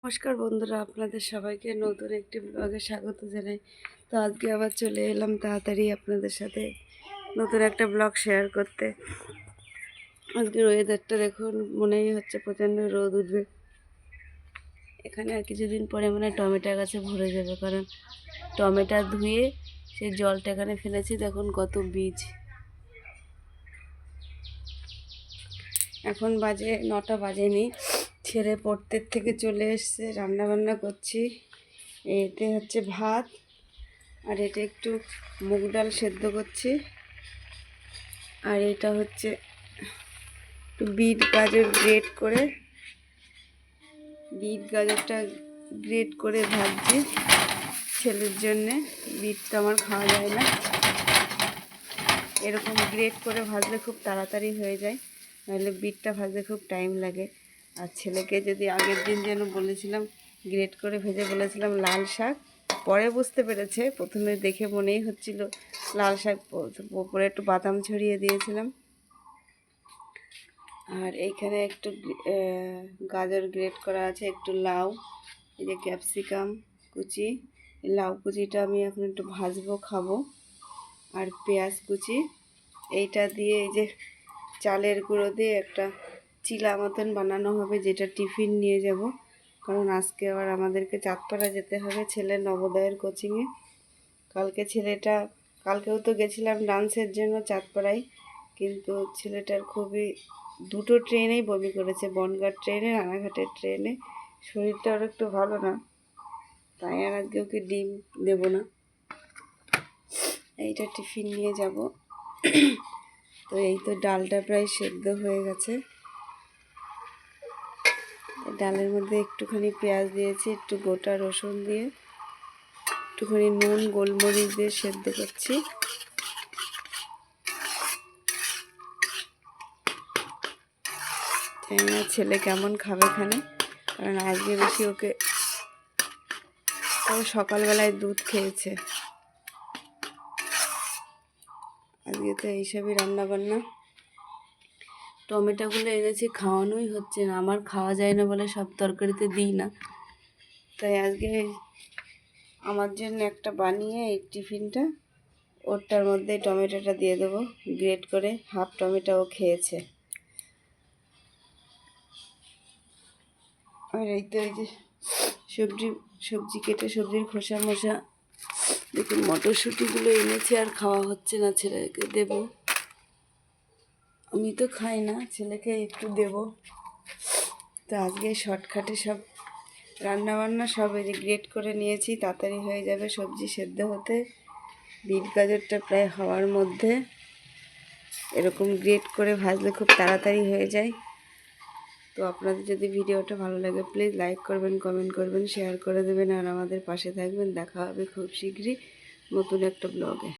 নমস্কার বন্ধুরা, আপনাদের সবাইকে নতুন একটি ব্লগে স্বাগত জানাই। তো আজকে আবার চলে এলাম তাড়াতাড়ি আপনাদের সাথে নতুন একটা ব্লগ শেয়ার করতে। আজকের ওয়েদারটা দেখুন, মনেই হচ্ছে প্রচণ্ড রোদ উঠবে। এখানে আর কিছুদিন পরে টমেটো গাছে ভরে যাবে, কারণ টমেটো ধুয়ে সেই জলটা এখানে ফেলেছি। দেখুন কত বীজ। এখন বাজে 9টা বাজেনি। ছেলে পড়তে থেকে চলে এসছে, রান্না বান্না করছি। এতে হচ্ছে ভাত, আর এটা একটু মুগ ডাল সেদ্ধ করছি, আর এটা হচ্ছে একটু বিট গাজরটা গ্রেট করে ভাজছি ছেলের জন্যে। বিটটা আমার খাওয়া যায় না, এরকম গ্রেট করে ভাজলে খুব তাড়াতাড়ি হয়ে যায়, নাহলে বিটটা ভাজতে খুব টাইম লাগে। আর ছেলেকে যদি আগের দিন যেন বলেছিলাম, গ্রেট করে ভেজে বলেছিলাম লাল শাক, পরে বুঝতে পেরেছে। প্রথমে দেখে মনেই হচ্ছিল লাল শাক, ওপরে একটু বাদাম ছড়িয়ে দিয়েছিলাম। আর এইখানে একটু গাজর গ্রেট করা আছে, একটু লাউ, এই যে ক্যাপসিকাম কুচি। লাউ কুচিটা আমি এখন একটু ভাজবো, খাবো। আর পেঁয়াজ কুচি, এইটা দিয়ে এই যে চালের গুঁড়ো দিয়ে একটা চিলা মতন বানানো হবে, যেটা টিফিন নিয়ে যাব। কারণ আজকে আবার আমাদেরকে চাঁদপাড়া যেতে হবে ছেলের নবোদয়ের কোচিংয়ে। কালকেও তো গেছিলাম ডান্সের জন্য চাঁদপাড়ায়, কিন্তু ছেলেটার খুবই দুটো ট্রেনেই বমি করেছে, বনগাঁ ট্রেনে, রানাঘাটের ট্রেনে। শরীরটা আর একটু ভালো না, তাই আর আজকে ওকে ডিম দেব না, এইটা টিফিন নিয়ে যাব। তো এই তো ডালটা প্রায় সেদ্ধ হয়ে গেছে। ডালের মধ্যে একটুখানি পেঁয়াজ দিয়েছি, একটু গোটা রসুন দিয়ে, একটুখানি নুন গোলমরিচ দিয়ে সেদ্ধ করছি। জানি না ছেলে কেমন খাবে এখানে, কারণ আজকে বেশি ওকে, ও সকালবেলায় দুধ খেয়েছে। আজকে তো এইসবই রান্নাবান্না। টমেটোগুলো এনেছি, খাওয়ানোই হচ্ছে না, আমার খাওয়া যায় না বলে সব তরকারিতে দিই না। তাই আজকে আমার জন্য একটা বানিয়ে এই টিফিনটা, ওরটার মধ্যে টমেটোটা দিয়ে দেবো গ্রেট করে। হাফ টমেটোও খেয়েছে। আর এই তো এই যে সবজি কেটে, সবজির খোসা মোসা, দেখুন মটরশুঁটিগুলো এনেছে, আর খাওয়া হচ্ছে না, ছেলেকে দেব। আমি তো খাই না, ছেলেকে একটু দেব। তো আজকে শর্টকাটে সব রান্নাবান্না সব এই যে গ্রেট করে নিয়েছি, তাড়াতাড়ি হয়ে যাবে সবজি সেদ্ধ হতে। বিট গাজরটা প্রায় হওয়ার মধ্যে, এরকম গ্রেট করে ভাজলে খুব তাড়াতাড়ি হয়ে যায়। তো আপনাদের যদি ভিডিওটা ভালো লাগে, প্লিজ লাইক করবেন, কমেন্ট করবেন, শেয়ার করে দেবেন, আর আমাদের পাশে থাকবেন। দেখা হবে খুব শীঘ্রই নতুন একটা ব্লগে।